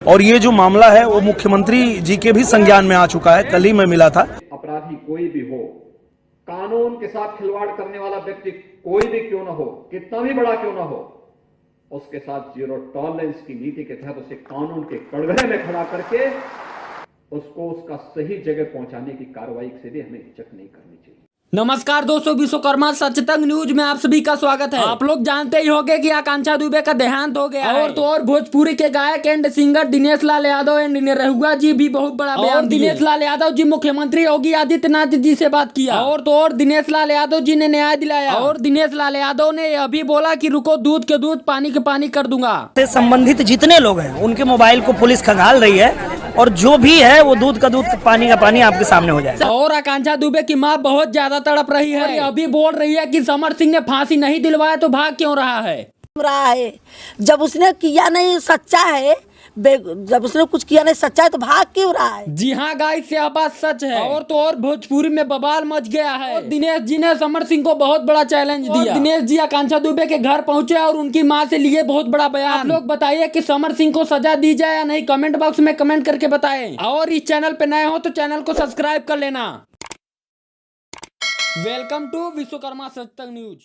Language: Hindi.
और ये जो मामला है वो मुख्यमंत्री जी के भी संज्ञान में आ चुका है। कल ही मैं मिला था। अपराधी कोई भी हो, कानून के साथ खिलवाड़ करने वाला व्यक्ति कोई भी क्यों ना हो, कितना भी बड़ा क्यों ना हो, उसके साथ जीरो टॉलरेंस की नीति के तहत उसे कानून के कड़घरे में खड़ा करके उसको उसका सही जगह पहुंचाने की कार्रवाई से भी हमें हिचक नहीं करनी चाहिए। नमस्कार दोस्तों, विश्वकर्मा सचतंग न्यूज में आप सभी का स्वागत है। आप लोग जानते ही होंगे कि आकांक्षा दुबे का देहांत हो गया और तो और भोजपुरी के गायक and singer Dinesh Lal Yadav and Nirahua ji भी बहुत बड़ा बयान दिए। दिनेश लाल यादव जी मुख्यमंत्री योगी आदित्यनाथ जी से बात किया और तो और दिनेश लाल यादव जी ने न्याय दिलाया और दिनेश लाल यादव ने यह भी बोला कि रुको, दूध के दूध पानी के पानी कर दूंगा। से संबंधित जितने लोग हैं उनके मोबाइल को पुलिस खंगाल रही है और जो भी है वो दूध का दूध पानी का पानी आपके सामने हो जाएगा। और आकांक्षा दुबे की मां बहुत ज्यादा तड़प रही है, अभी बोल रही है कि समर सिंह ने फांसी नहीं दिलवाया तो भाग क्यों रहा है। जब उसने किया नहीं सच्चा है, जब उसने कुछ किया नहीं सच्चा है तो भाग क्यों रहा है। जी हाँ गाइस, यह बात सच है और तो और भोजपुरी में बवाल मच गया है। और दिनेश जी ने समर सिंह को बहुत बड़ा चैलेंज दिया। दिनेश जी आकांक्षा दुबे के घर पहुंचे और उनकी मां से लिए बहुत बड़ा बयान। आप लोग बताइए कि समर सिंह को सजा दी जाए या नहीं, कमेंट बॉक्स में कमेंट करके बताएं। और इस चैनल पे नए हो तो चैनल को सब्सक्राइब कर लेना। वेलकम टू विश्वकर्मा सचतंग न्यूज।